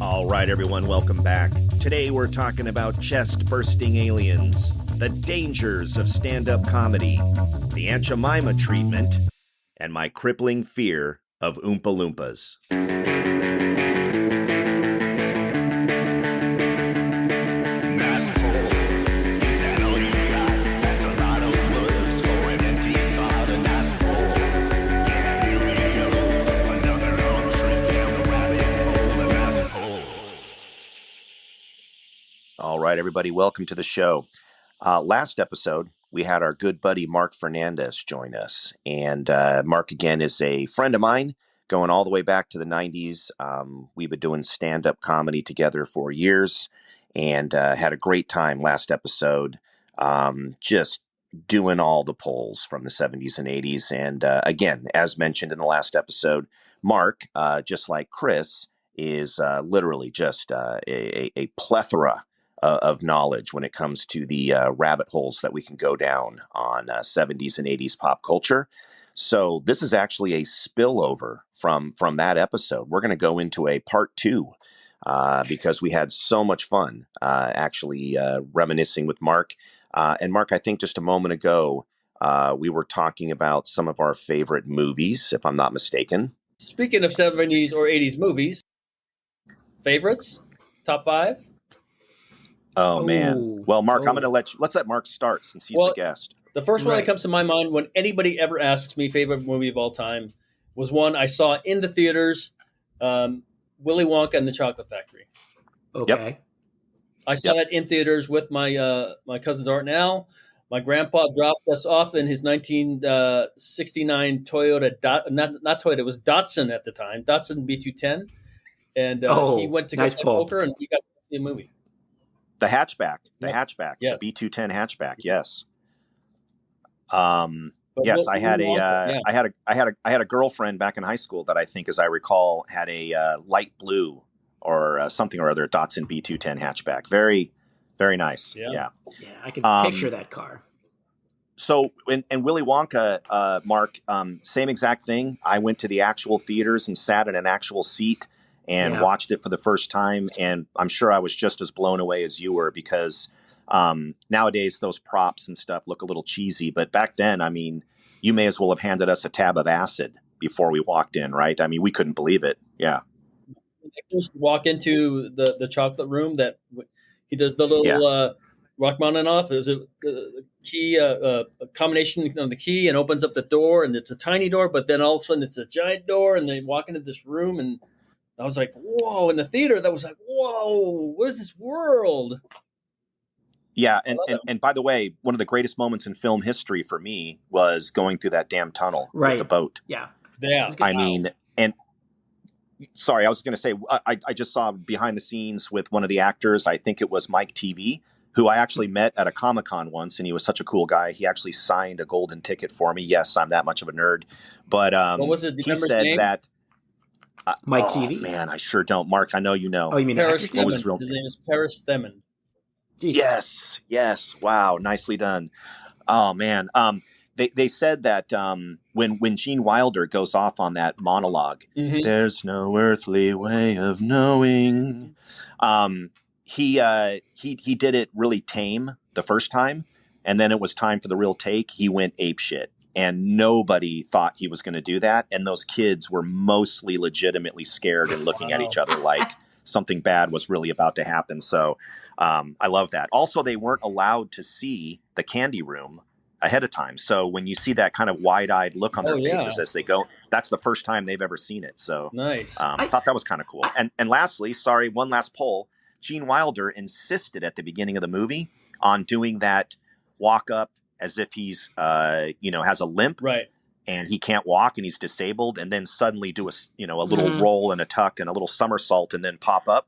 All right, everyone, welcome back. Today we're talking about chest-bursting aliens, the dangers of stand-up comedy, the Aunt Jemima treatment, and my crippling fear of Oompa Loompas. All right, everybody, welcome to the show. Last episode, we had our good buddy Mark Fernandez join us. And Mark, again, is a friend of mine going all the way back to the 90s. We've been doing stand-up comedy together for years and had a great time last episode, just doing all the polls from the 70s and 80s. And again, as mentioned in the last episode, Mark, just like Chris, is literally just a plethora of knowledge when it comes to the rabbit holes that we can go down on 70s and 80s pop culture. So this is actually a spillover from that episode. We're going to go into a part two because we had so much fun actually reminiscing with Mark. And Mark, I think just a moment ago, we were talking about some of our favorite movies, if I'm not mistaken. Speaking of 70s or 80s movies, favorites? Top five? Oh, man. Well, Mark, I'm going to let's let Mark start since he's the guest. The first one that comes to my mind when anybody ever asks me favorite movie of all time was one I saw in the theaters, Willy Wonka and the Chocolate Factory. Okay. Yep. I saw that in theaters with my my cousins Art and Al. My grandpa dropped us off in his 1969 Toyota, not Toyota, it was Datsun at the time, Datsun B210. And he went to nice get poker and we got to see a movie. The hatchback, yes. the B210 hatchback, yes. Yes, I had a girlfriend back in high school that I think, as I recall, had a light blue or something or other Datsun B210 hatchback. Very, very nice. Yeah, I can picture that car. So, and Willy Wonka, Mark, same exact thing. I went to the actual theaters and sat in an actual seat and watched it for the first time. And I'm sure I was just as blown away as you were because nowadays those props and stuff look a little cheesy. But back then, I mean, you may as well have handed us a tab of acid before we walked in, right? I mean, we couldn't believe it. Yeah. When they first walk into the chocolate room, that he does the little rock mountain off. There's a key, a combination of the key, and opens up the door, and it's a tiny door, but then all of a sudden it's a giant door, and they walk into this room, and I was like, whoa, in the theater, that was like, whoa, what is this world? Yeah, and by the way, one of the greatest moments in film history for me was going through that damn tunnel with the boat. Yeah. I mean, and sorry, I was going to say, I just saw behind the scenes with one of the actors, I think it was Mike TV, who I actually met at a Comic-Con once, and he was such a cool guy. He actually signed a golden ticket for me. Yes, I'm that much of a nerd. But what was it? He said that... Mike TV? Man, I sure don't. Mark, I know you know. Oh, you mean Paris Themmen? His name is Paris Themmen. Yes. Wow, nicely done. Oh, man. They said that when Gene Wilder goes off on that monologue, there's no earthly way of knowing. He did it really tame the first time, and then it was time for the real take. He went apeshit. And nobody thought he was going to do that. And those kids were mostly legitimately scared and looking at each other like something bad was really about to happen. So I love that. Also, they weren't allowed to see the candy room ahead of time. So when you see that kind of wide-eyed look on their faces as they go, that's the first time they've ever seen it. So nice. I thought that was kind of cool. And lastly, sorry, one last poll. Gene Wilder insisted at the beginning of the movie on doing that walk up as if he's, has a limp, right? And he can't walk and he's disabled, and then suddenly do a little roll and a tuck and a little somersault and then pop up.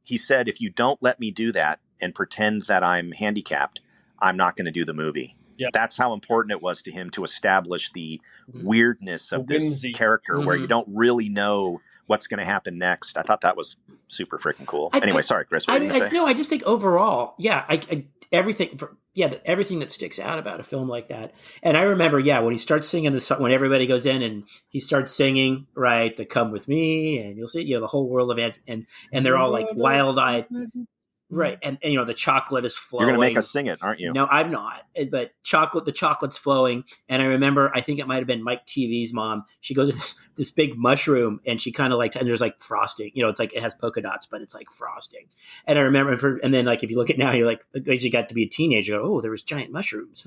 He said, if you don't let me do that and pretend that I'm handicapped, I'm not going to do the movie. Yep. That's how important it was to him to establish the weirdness of this character where you don't really know what's going to happen next. I thought that was super freaking cool. Anyway, sorry, Chris, what were you going to say? No, I just think overall, everything that sticks out about a film like that. And I remember, when he starts singing the song, when everybody goes in and he starts singing, right, the "Come with Me," and you'll see, the whole world of it, and they're all like wild-eyed. Right, and the chocolate is flowing. You're going to make us sing it, aren't you? No, I'm not. But the chocolate's flowing, and I remember, I think it might have been Mike TV's mom. She goes to this big mushroom, and she kind of and there's like frosting. It's like it has polka dots, but it's like frosting. And I remember, and then like if you look at now, you're like, as you got to be a teenager, oh, there was giant mushrooms.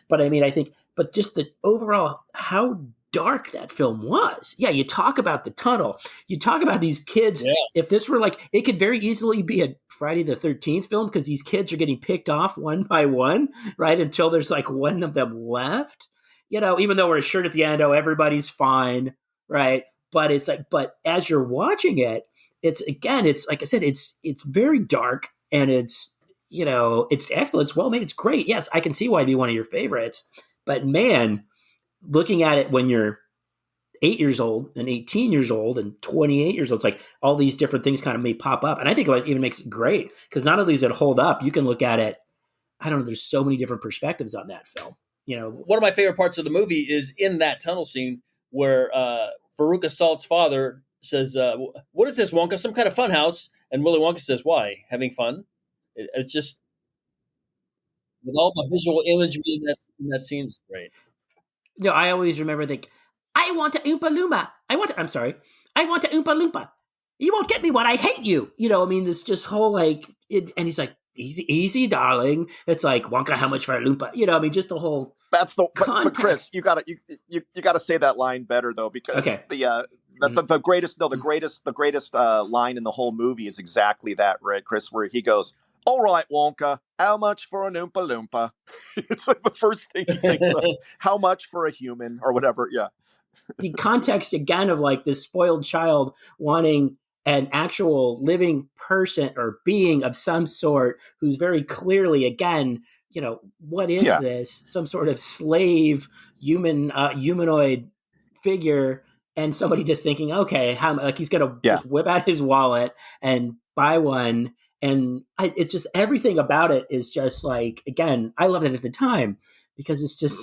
But I mean, I think, but just the overall how dark that film was. Yeah, you talk about the tunnel. You talk about these kids. Yeah. If this were it could very easily be a Friday the 13th film because these kids are getting picked off one by one, right? Until there's like one of them left. Even though we're assured at the end, oh, everybody's fine, right? But it's but as you're watching it, it's like I said, it's very dark and it's excellent. It's well made. It's great. Yes, I can see why it'd be one of your favorites. But man, looking at it when you're 8 years old and 18 years old and 28 years old, it's like all these different things kind of may pop up. And I think it even makes it great because not only does it hold up, you can look at it. I don't know. There's so many different perspectives on that film. One of my favorite parts of the movie is in that tunnel scene where Varuka Salt's father says, what is this, Wonka? Some kind of fun house. And Willy Wonka says, why? Having fun? It's just with all the visual imagery in that scene is great. No, I always remember I want an Oompa Loompa. I want an Oompa Loompa. You won't get me one. I hate you. This just whole and he's like, easy, darling. It's like, Wonka, how much for a Loompa? Just the whole. That's but Chris, you gotta say that line better though, because the greatest line in the whole movie is exactly that, right, Chris? Where he goes, "All right, Wonka, how much for an Oompa Loompa?" It's like the first thing he thinks of. How much for a human or whatever? Yeah. The context again of this spoiled child wanting an actual living person or being of some sort who's very clearly, again, what is this? Some sort of slave humanoid figure, and somebody just thinking, okay, he's gonna just whip out his wallet and buy one. And it's just everything about it is just again, I loved it at the time because it's just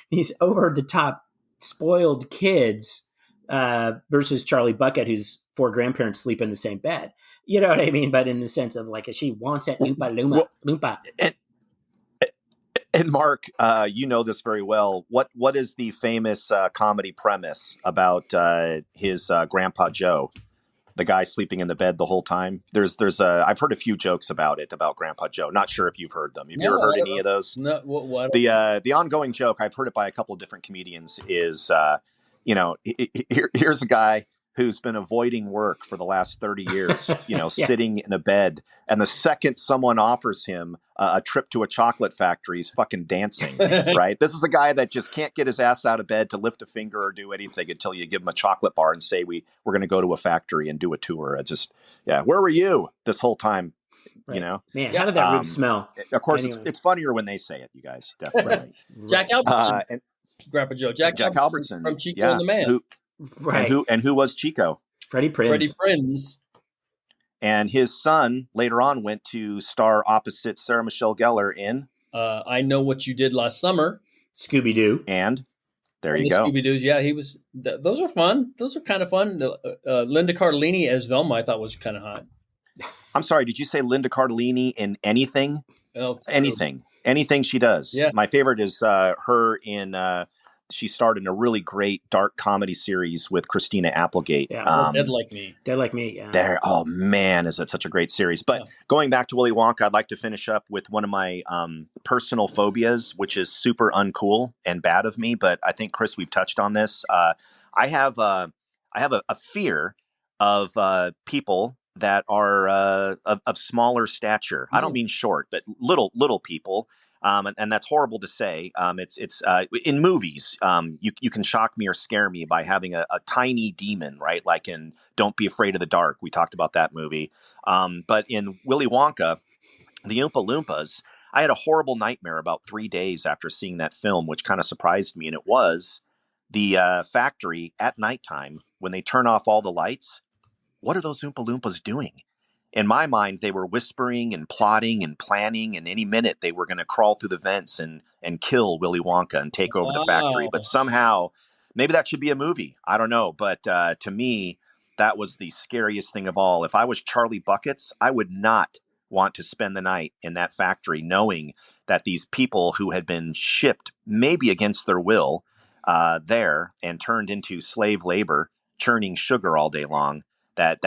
these over the top spoiled kids versus Charlie Bucket, whose 4 grandparents sleep in the same bed. You know what I mean? But in the sense of she wants that Oompa Loompa. And Mark, you know this very well. What is the famous comedy premise about his Grandpa Joe? The guy sleeping in the bed the whole time. I've heard a few jokes about Grandpa Joe. Not sure if you've heard them. Have you ever heard any of those? No. What? The ongoing joke, I've heard it by a couple of different comedians, is here's a guy who's been avoiding work for the last 30 years, sitting in a bed. And the second someone offers him a trip to a chocolate factory, he's fucking dancing, right? This is a guy that just can't get his ass out of bed to lift a finger or do anything until you give him a chocolate bar and say, we're going to go to a factory and do a tour. Where were you this whole time? Right. Man, how did that rib smell? Of course, anyway. It's funnier when they say it, you guys, definitely. Jack Albertson, and Grandpa Joe. Jack Albertson from Chico and the Man. Who was Chico? Freddie Prinze. And his son later on went to star opposite Sarah Michelle Gellar in I Know What You Did Last Summer. Scooby Doo. And there you go. Scooby Doo's. Yeah, he was. Those are fun. Those are kind of fun. Linda Cardellini as Velma, I thought was kind of hot. I'm sorry. Did you say Linda Cardellini in anything? Anything she does. Yeah. My favorite is her in. She starred in a really great dark comedy series with Christina Applegate. Yeah, Dead Like Me. Yeah. Oh man, is it such a great series? But going back to Willy Wonka, I'd like to finish up with one of my personal phobias, which is super uncool and bad of me. But I think, Chris, we've touched on this. I have a fear of people that are of smaller stature. I don't mean short, but little people. And that's horrible to say. It's in movies. You can shock me or scare me by having a tiny demon, right? Like in Don't Be Afraid of the Dark. We talked about that movie. But in Willy Wonka, the Oompa Loompas, I had a horrible nightmare about 3 days after seeing that film, which kind of surprised me. And it was the factory at nighttime when they turn off all the lights, what are those Oompa Loompas doing? In my mind, they were whispering and plotting and planning, and any minute they were going to crawl through the vents and kill Willy Wonka and take over the factory. Wow. But somehow, maybe that should be a movie. I don't know. But to me, that was the scariest thing of all. If I was Charlie Buckets, I would not want to spend the night in that factory knowing that these people who had been shipped, maybe against their will, there and turned into slave labor, churning sugar all day long, that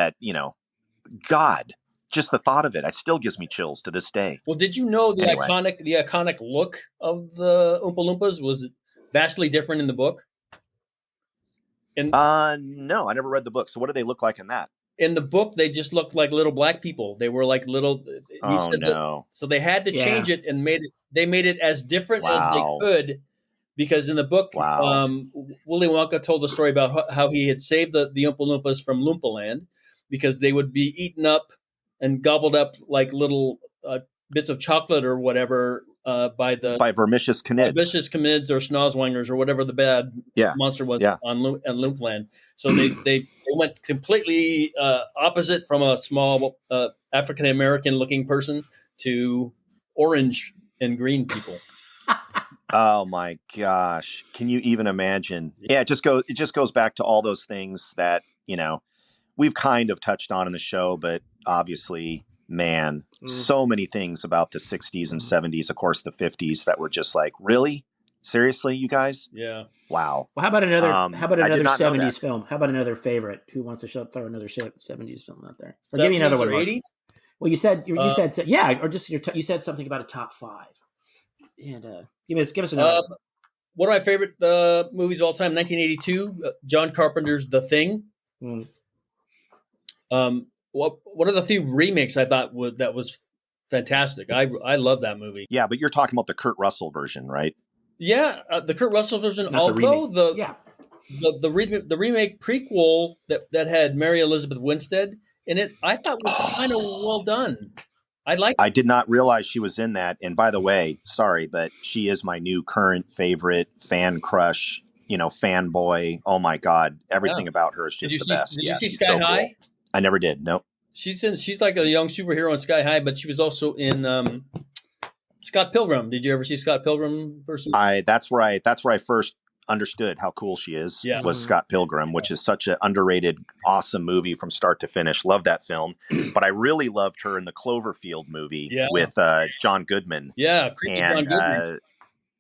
God, just the thought of it, it still gives me chills to this day. Well, did you know the Anyway. iconic look of the Oompa Loompas was vastly different in the book? No, I never read the book. So what do they look like in that? In the book, they just looked like little black people. They were like little. So they had to change it and they made it as different as they could, because in the book, Willy Wonka told the story about how he had saved the Oompa Loompas from Loompa Land, because they would be eaten up and gobbled up like little bits of chocolate or whatever by Vermishes Kanids. Vermishes Kanids or Snozwangers or whatever the bad monster was on Loompa Land. So they went completely opposite, from a small African American looking person to orange and green people. Oh my gosh! Can you even imagine? Yeah, it just goes back to all those things that we've kind of touched on in the show, but obviously, man, so many things about the 60s and 70s, of course, the 50s, that were just like, really? Seriously, you guys? Yeah. Wow. Well, how about another 70s film? How about another favorite? Who wants to throw another 70s film out there? Or give me another one. 80s? Well, you said or just you said something about a top 5. And give us another. One of my favorite movies of all time, 1982, John Carpenter's The Thing. One of the few remakes I thought that was fantastic. I love that movie. Yeah, but you're talking about the Kurt Russell version, right? Yeah, the Kurt Russell version. Not although the remake prequel that had Mary Elizabeth Winstead in it, I thought was kind of well done. I did not realize she was in that. And by the way, sorry, but she is my new current favorite fan crush. Fanboy. Oh my God, everything about her is just the best. Did you see Sky High? Cool. I never did. Nope. She's like a young superhero in Sky High, but she was also in Scott Pilgrim. Did you ever see Scott Pilgrim versus? That's where I first understood how cool she is. Yeah. Was Scott Pilgrim, which is such an underrated, awesome movie from start to finish. Love that film, but I really loved her in the Cloverfield movie with John Goodman. Yeah, creepy John Goodman.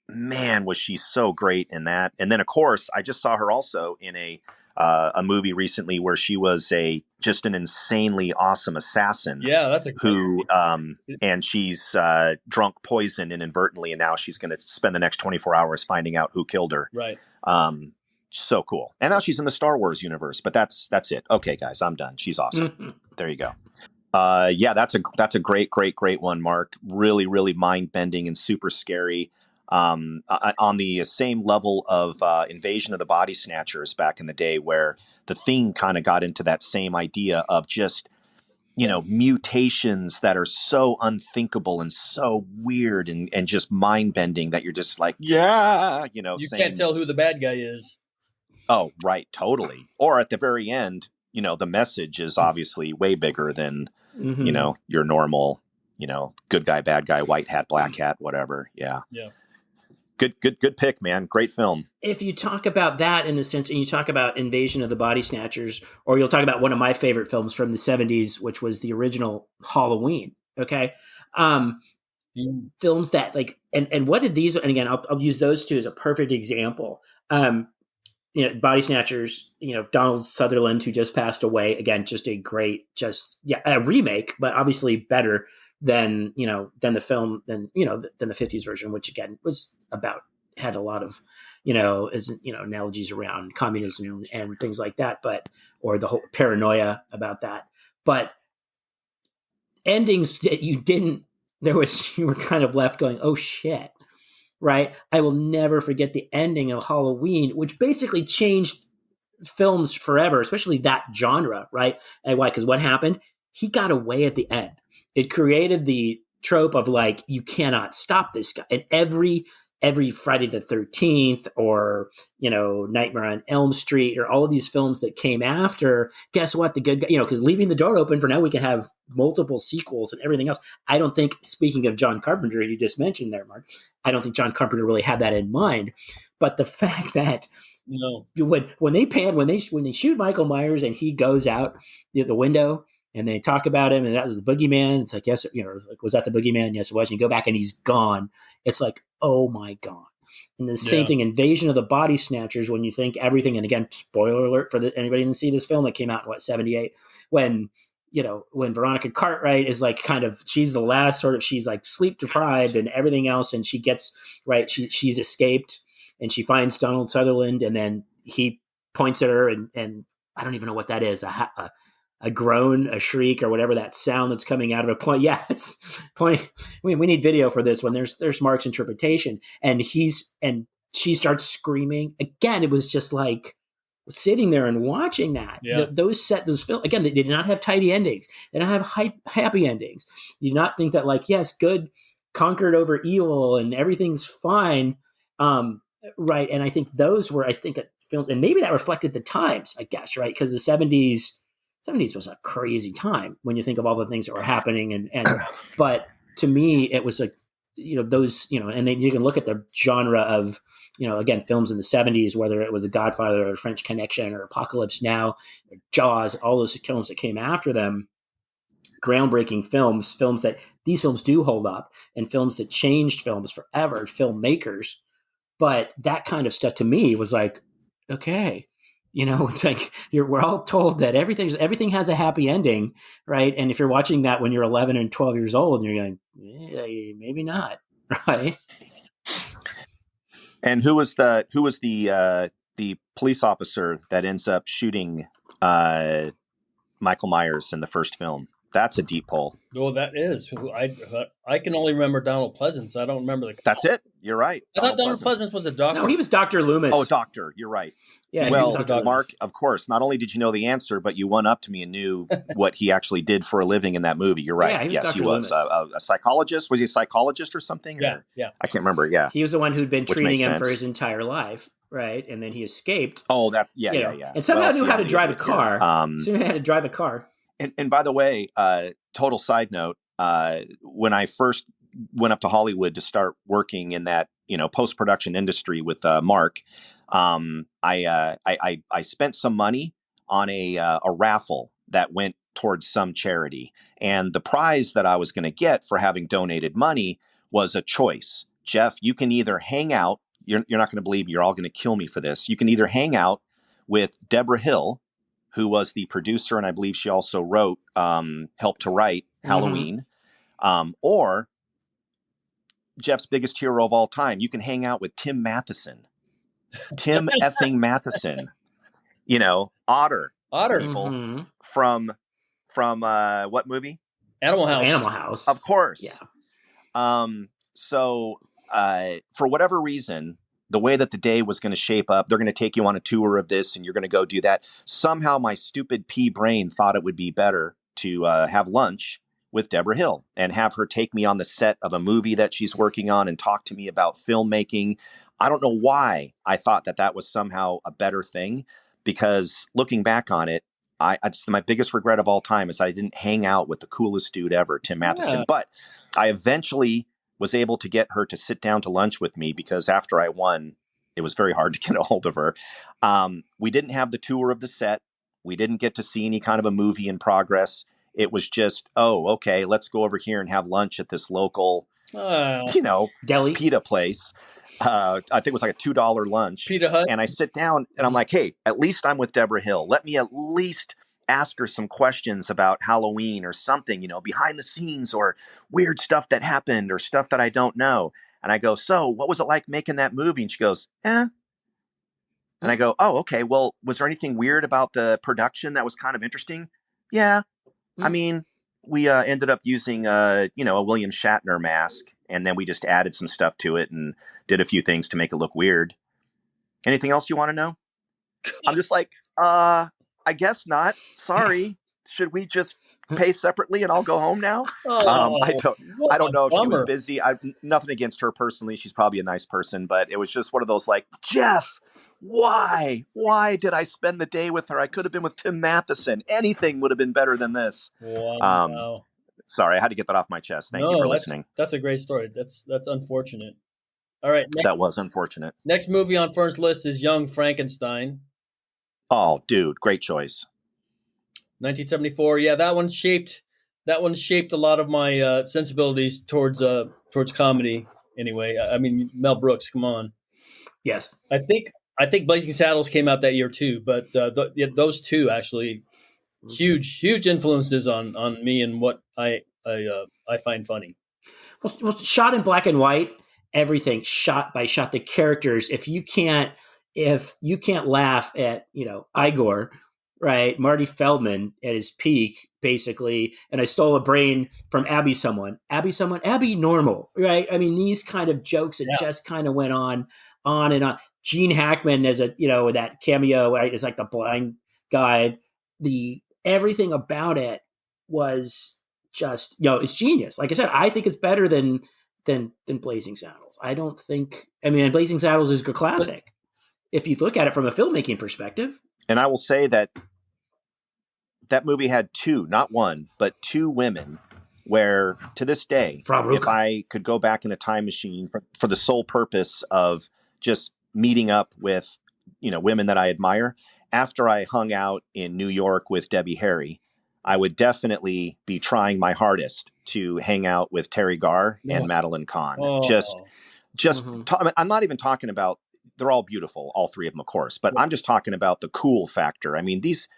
Man, was she so great in that! And then, of course, I just saw her also in a movie recently where she was just an insanely awesome assassin. Yeah, that's a who and she's drunk poison inadvertently, and now she's going to spend the next 24 hours finding out who killed her. Right. So cool. And now she's in the Star Wars universe. But that's it. Okay, guys, I'm done. She's awesome. There you go. Yeah, that's a great one, Mark. Really, really mind bending and super scary. On the same level of Invasion of the Body Snatchers back in the day, where the Thing kind of got into that same idea of just, mutations that are so unthinkable and so weird and just mind bending that you're just like, you can't tell who the bad guy is. Oh, right. Totally. Or at the very end, the message is obviously way bigger than, your normal, good guy, bad guy, white hat, black hat, whatever. Yeah. Yeah. Good pick, man. Great film. If you talk about that in the sense, and you talk about Invasion of the Body Snatchers, or you'll talk about one of my favorite films from the 70s, which was the original Halloween. Okay. Films that and what did these, and again, I'll use those two as a perfect example. Body Snatchers, Donald Sutherland, who just passed away, again, just a great, a remake, but obviously better than the film, than the 50s version, which again had a lot of, analogies around communism and things like that, or the whole paranoia about that. But endings that you were kind of left going, oh shit, right? I will never forget the ending of Halloween, which basically changed films forever, especially that genre, right? And why? Because what happened? He got away at the end. It created the trope of you cannot stop this guy. And every every Friday the 13th or, Nightmare on Elm Street or all of these films that came after, guess what? The good guy, because leaving the door open for now we can have multiple sequels and everything else. I don't think, speaking of John Carpenter, you just mentioned there, Mark, I don't think John Carpenter really had that in mind. But the fact that when they shoot Michael Myers and he goes out the window and they talk about him and that was the boogeyman, it's like, yes, was that the boogeyman? Yes, it was. And you go back and he's gone. It's like, oh my God. And the same thing, Invasion of the Body Snatchers, when you think everything, and again, spoiler alert for anybody who didn't see this film that came out in 78, when Veronica Cartwright is like she's the last she's like sleep deprived and everything else. And she gets, she's escaped and she finds Donald Sutherland and then he points at her and I don't even know what that is. A groan, a shriek, or whatever that sound that's coming out of a point. Yeah, it's point. We need video for this one. There's Mark's interpretation, and she starts screaming again. It was just like sitting there and watching that. Yeah. Those films again. They did not have tidy endings. They don't have happy endings. You do not think that yes, good conquered over evil and everything's fine, right? And I think those were films, and maybe that reflected the times, I guess, right? Because the '70s was a crazy time when you think of all the things that were happening. And but to me, it was like, those, and then you can look at the genre of, again, films in the '70s, whether it was The Godfather or French Connection or Apocalypse Now, or Jaws, all those films that came after them, groundbreaking films that these films do hold up and films that changed films forever, filmmakers. But that kind of stuff to me was like, okay, it's like we're all told that everything has a happy ending, right? And if you're watching that when you're 11 and 12 years old, and you're going, maybe not, right? And who was the police officer that ends up shooting Michael Myers in the first film? That's a deep pull. Oh, that is. I can only remember Donald Pleasance. I don't remember the. That's it. You're right. I thought Donald Pleasance was a doctor. No, he was Dr. Loomis. Oh, doctor. You're right. Yeah. Well, Mark, of course, not only did you know the answer, but you won up to me and knew what he actually did for a living in that movie. You're right. Yeah, he was a psychologist. Was he a psychologist or something? Yeah. I can't remember. Yeah. He was the one who'd been treating him for his entire life. Right. And then he escaped. Oh, yeah. And somehow knew how to drive a car. And by the way, total side note, when I first went up to Hollywood to start working in that, post-production industry with Mark, I spent some money on a raffle that went towards some charity. And the prize that I was going to get for having donated money was a choice. Jeff, you can either hang out. You're not going to believe me. You're all going to kill me for this. You can either hang out with Deborah Hill, who was the producer, and I believe she also helped to write Halloween, or Jeff's biggest hero of all time. You can hang out with Tim Matheson. Tim effing Matheson. Otter people from what movie? Animal House. Of course. Yeah. So for whatever reason, the way that the day was going to shape up, they're going to take you on a tour of this and you're going to go do that. Somehow my stupid pea brain thought it would be better to have lunch with Deborah Hill and have her take me on the set of a movie that she's working on and talk to me about filmmaking. I don't know why I thought that was somehow a better thing, because looking back on it, it's my biggest regret of all time is I didn't hang out with the coolest dude ever, Tim Matheson. Yeah. But I eventually was able to get her to sit down to lunch with me, because after I won, it was very hard to get a hold of her. We didn't have the tour of the set. We didn't get to see any kind of a movie in progress. It was just, okay, let's go over here and have lunch at this local, deli pita place. I think it was like a $2 lunch. Pita Hut. And I sit down and I'm like, hey, at least I'm with Deborah Hill. Let me at least ask her some questions about Halloween or something, behind the scenes or weird stuff that happened or stuff that I don't know. And I go, so what was it like making that movie? And she goes, eh. And I go, oh, okay. Well, was there anything weird about the production that was kind of interesting? Yeah. I mean, we ended up using, a William Shatner mask, and then we just added some stuff to it and did a few things to make it look weird. Anything else you want to know? I'm just like, I guess not. Sorry. should we just pay separately and I'll go home now? Oh, I don't know if she was bummer. busy. Nothing against her personally. She's probably a nice person, but it was just one of those like, Jeff, why did I spend the day with her? I could have been with Tim Matheson. Anything would have been better than this. Wow. Sorry, I had to get that off my chest. Thank you for listening. That's a great story. That's unfortunate. All right. That was unfortunate. Next movie on Fern's list is Young Frankenstein. Oh, dude, great choice. 1974. Yeah, that one shaped a lot of my sensibilities towards comedy. Anyway, I mean, Mel Brooks, come on. Yes, I think Blazing Saddles came out that year too, but those two actually huge influences on me and what I find funny. Well, shot in black and white, everything shot by shot. The characters, if you can't laugh at Igor, right? Marty Feldman at his peak, basically. And I stole a brain from Abby Normal, right? I mean, these kind of jokes that just kind of went on and on. Gene Hackman as that cameo, right? It's like the blind guy. Everything about it was just, it's genius. Like I said, I think it's better than Blazing Saddles. Blazing Saddles is a classic if you look at it from a filmmaking perspective. And I will say that movie had not one, but two women where to this day, Varuka. If I could go back in a time machine for the sole purpose of just meeting up with, women that I admire, after I hung out in New York with Debbie Harry, I would definitely be trying my hardest to hang out with Terry Garr and Madeline Kahn. I'm not even talking about, they're all beautiful, all three of them, of course, but I'm just talking about the cool factor. I mean, these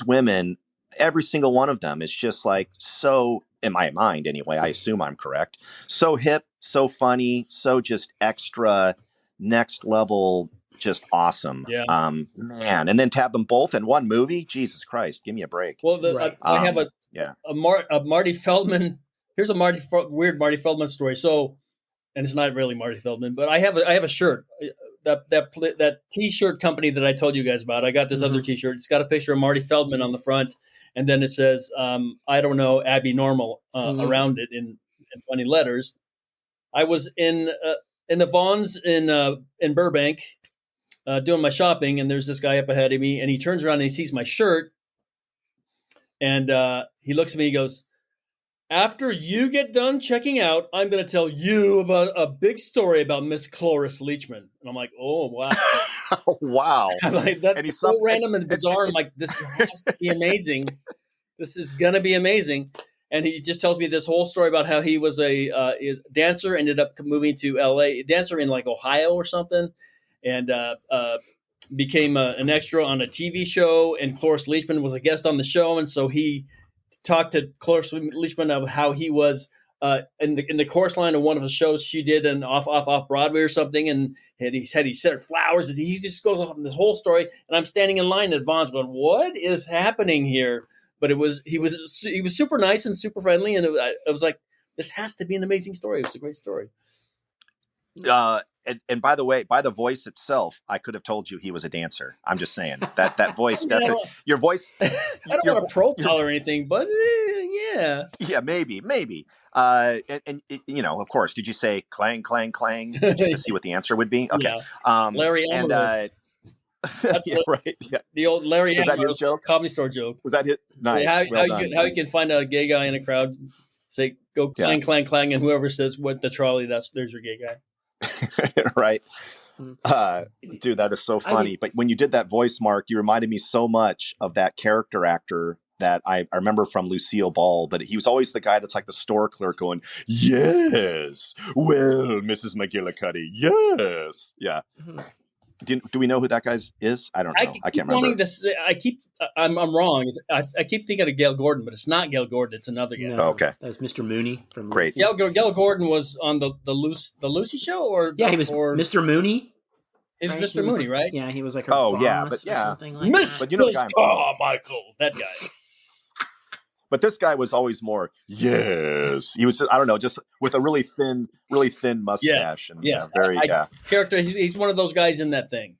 women, every single one of them is just like, so, in my mind anyway, I assume I'm correct, so hip, so funny, so just extra next level, just awesome. Yeah. Man. And then to have them both in one movie, Jesus Christ, give me a break. Well, I have a Marty Feldman. Here's a weird Marty Feldman story. So, and it's not really Marty Feldman, but I have a shirt. That T-shirt company that I told you guys about. I got this other T-shirt. It's got a picture of Marty Feldman on the front, and then it says, "I don't know, Abby Normal" around it in funny letters. I was in the Vons in Burbank doing my shopping, and there's this guy up ahead of me, and he turns around and he sees my shirt, and he looks at me. He goes, "After you get done checking out, I'm going to tell you about a big story about Miss Cloris Leachman." And I'm like, "Oh, wow." Wow. I'm like, that's so random and bizarre. I'm like, this has to be amazing. This is going to be amazing. And he just tells me this whole story about how he was a dancer, ended up moving to L.A., dancer in like Ohio or something, and became an extra on a TV show. And Cloris Leachman was a guest on the show. And so he talked to Cloris Leachman of how he was in the chorus line of one of the shows she did in off Broadway or something, and he sent her flowers. He just goes off on this whole story, and I'm standing in line at Vons, but what is happening here? But he was super nice and super friendly, and I was like, this has to be an amazing story. It was a great story. And by the way, by the voice itself, I could have told you he was a dancer. I'm just saying that voice, definitely. Your voice. I don't want to profile or anything, but yeah, maybe. And of course, did you say clang, clang, clang, just to see what the answer would be? Okay. Yeah. Larry Amaro. That's right. Yeah. The old Larry Amaro. Was that his joke? Comedy store joke. Was that it? Nice. How you can find a gay guy in a crowd? Say go clang, clang, clang, and whoever says what the trolley, there's your gay guy. Right. Dude, that is so funny. But when you did that voice, Mark, you reminded me so much of that character actor that I remember from Lucille Ball, but he was always the guy that's like the store clerk going, "Yes, well, Mrs. McGillicuddy, yes." Yeah. Mm-hmm. Do we know who that guy is? I don't know. I can't remember. I'm wrong. I keep thinking of Gail Gordon, but it's not Gail Gordon. It's another guy. No, okay. That was Mr. Mooney from Great. Lucy. Gail Gordon was on the Lucy show, or he was Mr. Mooney. He was Mr. Mooney, right? Yeah, he was like her boss or something like Mr. that. Carmichael, that guy. But this guy was always more, yes. He was, I don't know, just with a really thin mustache. Yes. Character. He's one of those guys in that thing.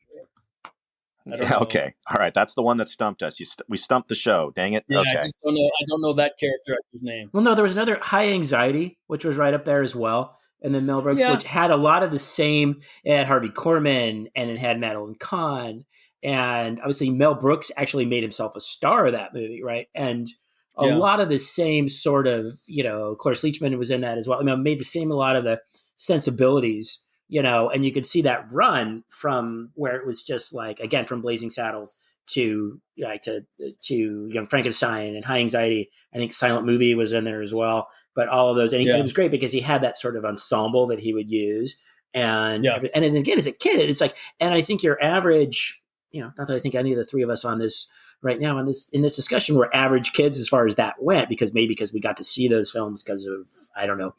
I don't know. Okay. All right. That's the one that stumped us. We stumped the show. Dang it. Yeah, Okay. I just don't know. I don't know that character actor's name. Well, no, there was another High Anxiety, which was right up there as well. And then Mel Brooks, Yeah. which had a lot of the same. It had Harvey Korman and it had Madeline Kahn. And obviously, Mel Brooks actually made himself a star of that movie, right? And a lot of the same sort of, Cloris Leachman was in that as well. I mean, made the same, a lot of the sensibilities, and you could see that run from where it was just like, again, from Blazing Saddles to Young Frankenstein and High Anxiety. I think Silent Movie was in there as well. But all of those, and it was great because he had that sort of ensemble that he would use. And and then again, as a kid, it's like, and I think your average, not that I think any of the three of us on this right now in this discussion were average kids as far as that went, because we got to see those films because of, I don't know,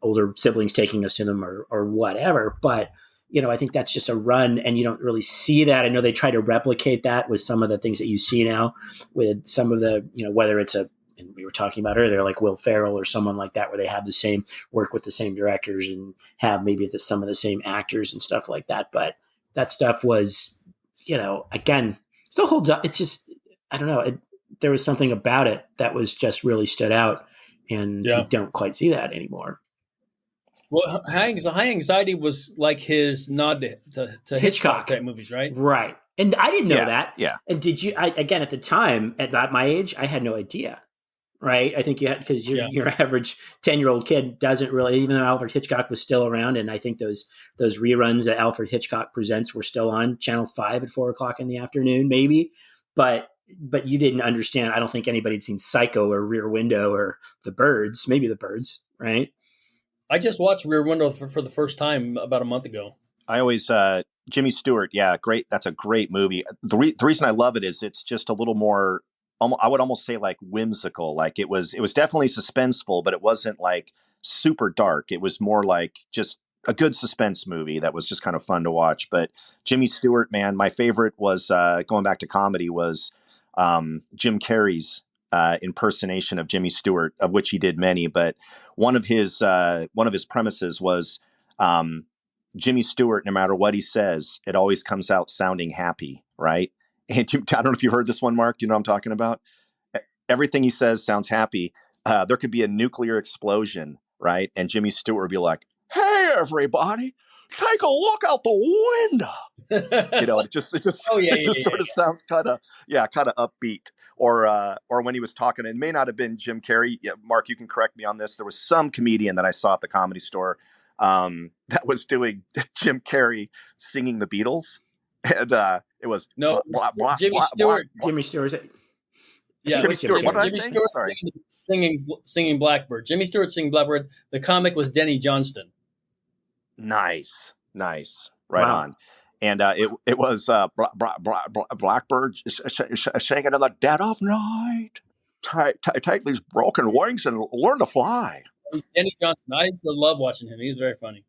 older siblings taking us to them or whatever. But I think that's just a run, and you don't really see that. I know they try to replicate that with some of the things that you see now with some of the, whether it's and we were talking about earlier, like Will Ferrell or someone like that, where they have the same, work with the same directors and have maybe some of the same actors and stuff like that. But that stuff was, again, still holds up. It's just, I don't know. There was something about it that was just really stood out, and you don't quite see that anymore. Well, High Anxiety was like his nod to Hitchcock type movies, right? Right. And I didn't know that. Yeah. And did you, again, at the time, at my age, I had no idea. Right. I think you had, because your average 10-year-old kid doesn't really, even though Alfred Hitchcock was still around. And I think those reruns that Alfred Hitchcock Presents were still on Channel 5 at 4:00 in the afternoon, maybe. But you didn't understand. I don't think anybody had seen Psycho or Rear Window or The Birds, maybe The Birds. Right. I just watched Rear Window for the first time about a month ago. I always, Jimmy Stewart. Yeah. Great. That's a great movie. The reason I love it is it's just a little more, I would almost say like whimsical. Like it was definitely suspenseful, but it wasn't like super dark. It was more like just a good suspense movie that was just kind of fun to watch. But Jimmy Stewart, man, my favorite was, going back to comedy, was Jim Carrey's impersonation of Jimmy Stewart, of which he did many. But one of his premises was Jimmy Stewart, no matter what he says, it always comes out sounding happy, right? And I don't know if you heard this one, Mark. Do you know what I'm talking about? Everything he says sounds happy. There could be a nuclear explosion, right? And Jimmy Stewart would be like, "Hey, everybody, take a look out the window." It just sort of sounds kind of upbeat. Or when he was talking, it may not have been Jim Carrey. Yeah, Mark, you can correct me on this. There was some comedian that I saw at the Comedy Store that was doing Jim Carrey singing the Beatles. And it was Jimmy Stewart. Jimmy Stewart. Yeah, Jimmy Stewart. What did I say? Stewart Sorry. Singing Blackbird. Jimmy Stewart singing Blackbird. The comic was Denny Johnston. Nice. Right on. And it was Blackbird shaking in the dead of night. Take these broken wings and learn to fly. Denny Johnston. I used to love watching him. He was very funny.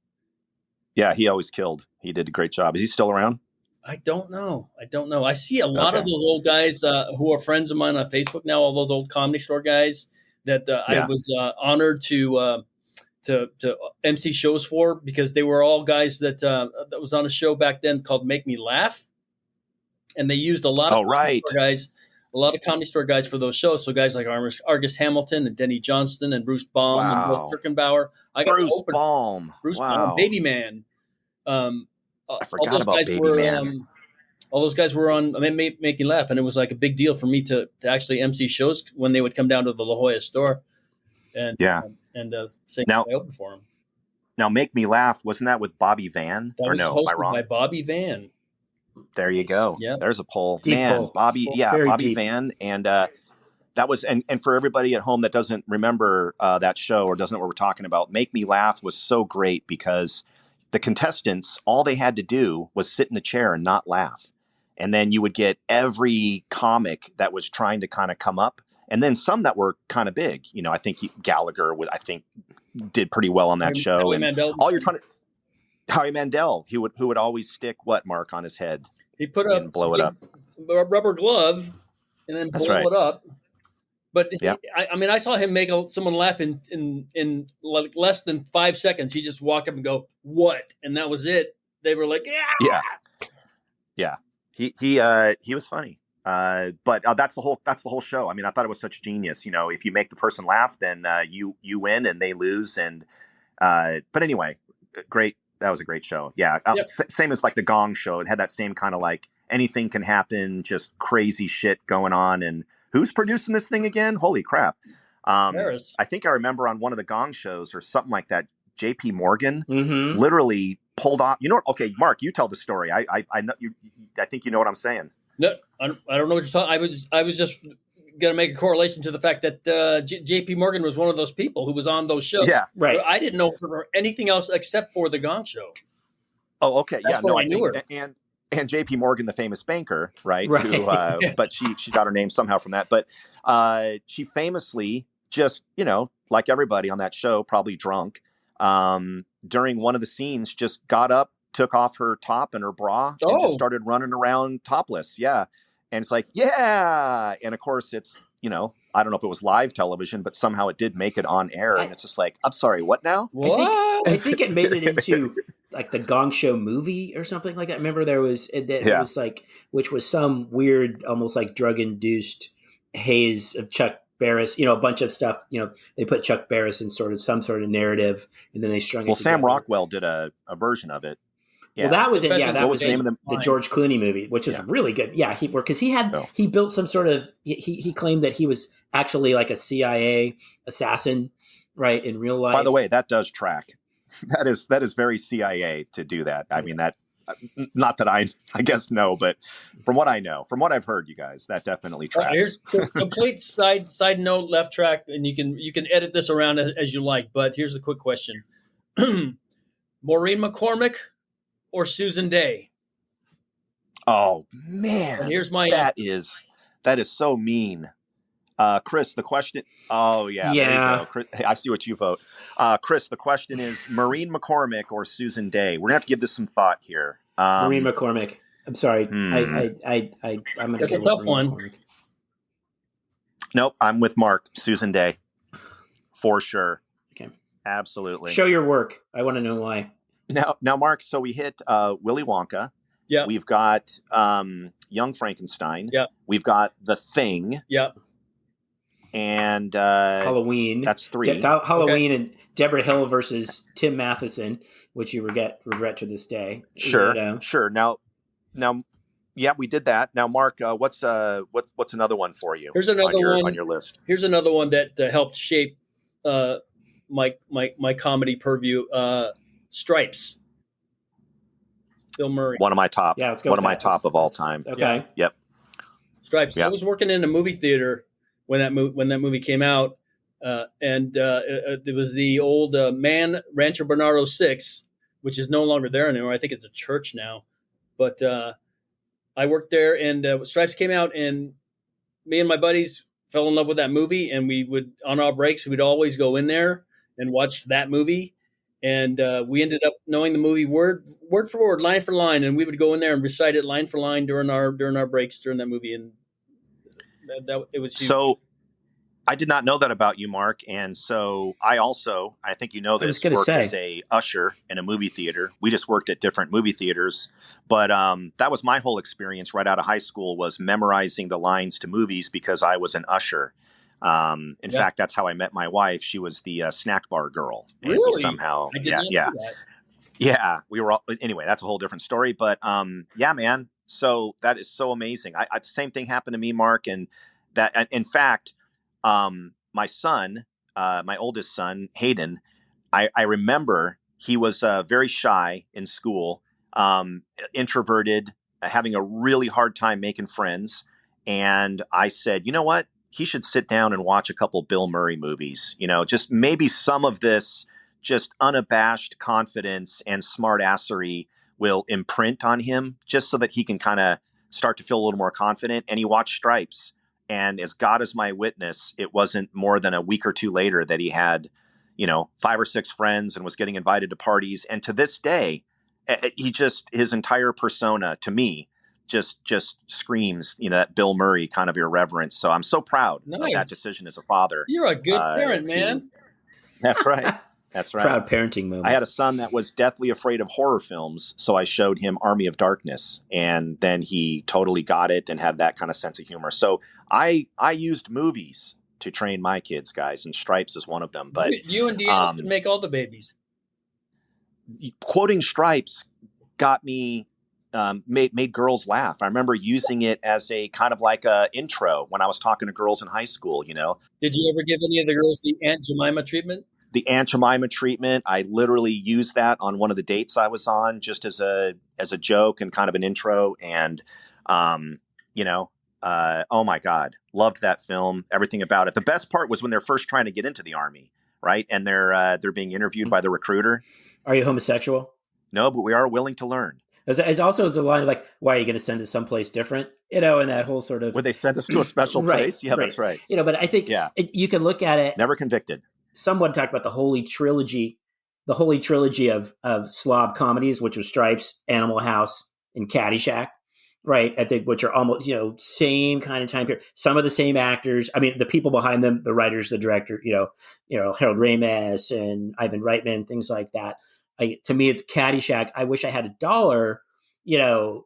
Yeah, he always killed. He did a great job. Is he still around? I don't know. I see a lot of those old guys who are friends of mine on Facebook now. All those old Comedy Store guys that I was honored to MC shows for, because they were all guys that was on a show back then called Make Me Laugh, and they used a lot of guys, a lot of Comedy Store guys for those shows. So guys like Argus Hamilton and Denny Johnston and Bruce Baum and Bill Kirkenbauer. Bruce Baum, Baby Man. I forgot about Baby Man. All those guys were on Make Me Laugh, and it was like a big deal for me to actually MC shows when they would come down to the La Jolla store and say I opened for them. Now, Make Me Laugh, wasn't that with Bobby Van? That was hosted by Bobby Van. There you go. Yeah, there's a poll. Deep Man, poll. Bobby Deep. Van, and that was and for everybody at home that doesn't remember that show or doesn't know what we're talking about, Make Me Laugh was so great because the contestants, all they had to do was sit in a chair and not laugh. And then you would get every comic that was trying to kind of come up. And then some that were kind of big. I think Gallagher did pretty well on that show. Howie and Mandel. Howie Mandel, who would always stick Mark on his head. He put and blow it up. A rubber glove and then blow it up. But I saw him make someone laugh in like less than 5 seconds. He just walked up and go, "What?" And that was it. They were like, "Yeah." Yeah. He was funny. But that's the whole show. I mean, I thought it was such genius. If you make the person laugh, then you win and they lose. And but anyway, great. That was a great show. Yeah. Yep. Same as like the Gong Show. It had that same kind of like anything can happen, just crazy shit going on. And who's producing this thing again? Holy crap. Paris. I think I remember on one of the Gong shows or something like that, JP Morgan Mm-hmm. literally pulled off. Okay, Mark, you tell the story. I know you. I think you know what I'm saying. No, I don't know what you're talking. I was just going to make a correlation to the fact that JP Morgan was one of those people who was on those shows. Yeah, right. But I didn't know for anything else except for the Gong Show. Oh, okay. That's Yeah, no, I knew her. And JP Morgan, the famous banker, right? Right. Who, but she got her name somehow from that. But she famously just, like everybody on that show, probably drunk, during one of the scenes, just got up, took off her top and her bra, and just started running around topless. Yeah. And it's like, yeah. And of course, it's, I don't know if it was live television, but somehow it did make it on air. And it's just like, I'm sorry, what now? What? I think it made it into like the Gong Show movie or something like that. Remember there was, it was like, which was some weird, almost like drug induced haze of Chuck Barris, a bunch of stuff, they put Chuck Barris in some sort of narrative and then they strung it together. Sam Rockwell did a version of it. Yeah. Well, that was what was the name of the George Clooney movie, which is really good. Yeah, he built some sort of he claimed that he was actually like a CIA assassin, right, in real life. By the way, that does track. That is very CIA to do that. I mean, that not that I guess no, but from what I know, from what I've heard, you guys, that definitely tracks. Here's complete side note, left track, and you can edit this around as you like. But here's the quick question: Maureen McCormick or Susan Day? Oh man, and here's my that is so mean. Chris, the question. Oh yeah. There you go. Chris, hey, I see what you vote. Chris, the question is Maureen McCormick or Susan Day. We're gonna have to give this some thought here. Maureen McCormick. I'm sorry. I'm gonna. That's a tough one. McCormick. Nope, I'm with Mark. Susan Day, for sure. Okay. Absolutely. Show your work. I want to know why. Now, Mark. So we hit Willy Wonka. Yeah. We've got Young Frankenstein. Yeah. We've got The Thing. Yeah. And Halloween. That's 3. Halloween and Deborah Hill versus Tim Matheson, which you regret to this day. Sure. Sure. Now, yeah, we did that. Now, Mark, what's another one for you? Here's another one on your list. Here's another one that helped shape my comedy purview. Stripes. Bill Murray. One of my top. Yeah, let's go. One of my top of all time. Okay. Yeah. Yep. Stripes. Yep. I was working in a movie theater when that movie came out, and it was the old Man Rancho Bernardo 6, which is no longer there anymore. I think it's a church now, but I worked there, and Stripes came out, and me and my buddies fell in love with that movie, and we would, on our breaks, we'd always go in there and watch that movie. And we ended up knowing the movie word for word, line for line, and we would go in there and recite it line for line during our breaks during that movie, and that it was huge. So I did not know that about you, Mark, and so I think you know this, worked as a usher in a movie theater. We just worked at different movie theaters, but that was my whole experience right out of high school, was memorizing the lines to movies because I was an usher. In fact, that's how I met my wife. She was the snack bar girl. And really? Somehow, I did not know that. Yeah, we were all, anyway, that's a whole different story, but yeah, man. So that is so amazing. The same thing happened to me, Mark. And that, in fact, my son, my oldest son, Hayden, I remember he was very shy in school, introverted, having a really hard time making friends. And I said, you know what? He should sit down and watch a couple Bill Murray movies, just maybe some of this just unabashed confidence and smartassery will imprint on him just so that he can kind of start to feel a little more confident. And he watched Stripes. And as God is my witness, it wasn't more than a week or two later that he had, 5 or 6 friends and was getting invited to parties. And to this day, his entire persona to me just screams, that Bill Murray kind of irreverence. So I'm so proud of that decision as a father. You're a good parent, man. That's right. That's right. Proud parenting moment. I had a son that was deathly afraid of horror films, so I showed him Army of Darkness, and then he totally got it and had that kind of sense of humor. So I used movies to train my kids, guys, and Stripes is one of them. But you and Deanna should make all the babies. Quoting Stripes got me made girls laugh. I remember using it as a kind of like a intro when I was talking to girls in high school. You know, did you ever give any of the girls the Aunt Jemima treatment? The Aunt Jemima treatment, I literally used that on one of the dates I was on, just as a joke and kind of an intro. And oh my God, loved that film. Everything about it. The best part was when they're first trying to get into the Army, right? And they're being interviewed by the recruiter. Are you homosexual? No, but we are willing to learn. It's also a line of like, why are you going to send us someplace different? And that whole sort of. Would they send us to a special place? Yeah, right. That's right. But I think you can look at it. Never convicted. Someone talked about the holy trilogy of slob comedies, which are Stripes, Animal House, and Caddyshack, right? I think which are almost same kind of time period. Some of the same actors. I mean, the people behind them, the writers, the director, Harold Ramis and Ivan Reitman, things like that. To me, it's Caddyshack. I wish I had $1,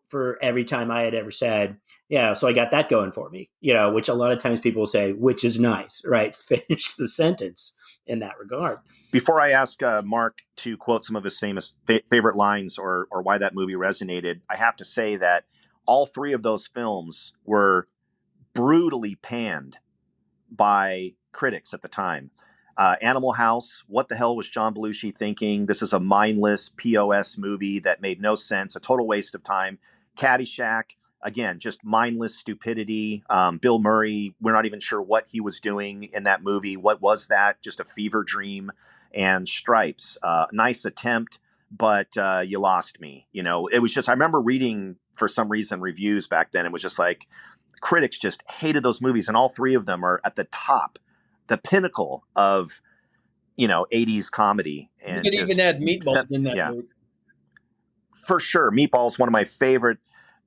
for every time I had ever said, so I got that going for me, which a lot of times people say, which is nice, right? Finish the sentence in that regard. Before I ask Mark to quote some of his famous favorite lines or why that movie resonated, I have to say that all three of those films were brutally panned by critics at the time. Animal House, what the hell was John Belushi thinking? This is a mindless POS movie that made no sense, a total waste of time. Caddyshack, again, just mindless stupidity. Bill Murray, we're not even sure what he was doing in that movie. What was that? Just a fever dream. And Stripes, nice attempt, but you lost me. It was just, I remember reading for some reason reviews back then. It was just like critics just hated those movies, and all three of them are at the top, the pinnacle of 80s comedy. And you could even add Meatballs in that movie. For sure. Meatballs, one of my favorite.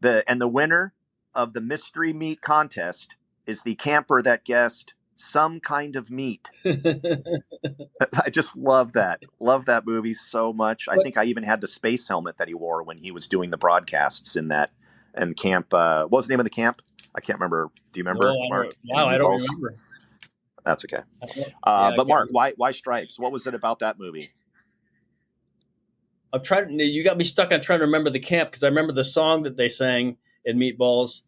And the winner of the mystery meat contest is the camper that guessed some kind of meat. I just love that. Love that movie so much. I think I even had the space helmet that he wore when he was doing the broadcasts in that and camp. What was the name of the camp? I can't remember. Do you remember, Mark? Wow, I don't remember. That's okay. But Mark, why Stripes? What was it about that movie? I'm trying. You got me stuck on trying to remember the camp because I remember the song that they sang in Meatballs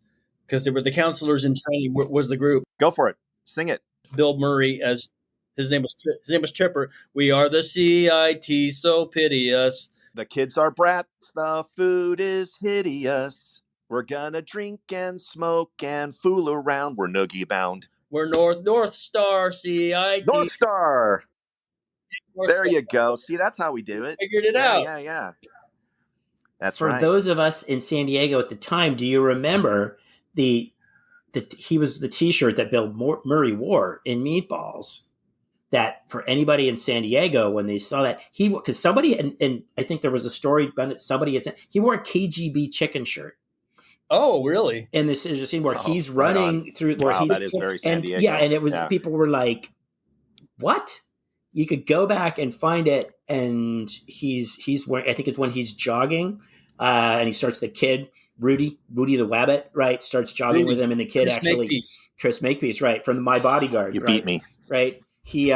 because they were the counselors in training. Was the group? Go for it. Sing it. Bill Murray as his name was Chipper. We are the CIT, so pity us. The kids are brats. The food is hideous. We're gonna drink and smoke and fool around. We're noogie bound. We're North Star CIT. North Star. There you go. See, that's how we do it. Figured it out. Yeah. That's for right. For those of us in San Diego at the time, do you remember he was the T-shirt that Bill Murray wore in Meatballs? That for anybody in San Diego, when they saw that, because somebody and I think there was a story about it. Somebody he wore a KGB chicken shirt. Oh, really? And this is a scene where he's running through. Wow, that is very San Diego. Yeah, and it was people were like, "What?" You could go back and find it, and he's wearing. I think it's when he's jogging, and he starts the kid Rudy the Wabbit, right? Starts jogging with him, and the kid Chris Makepeace, right, from the My Bodyguard. You beat me, right? He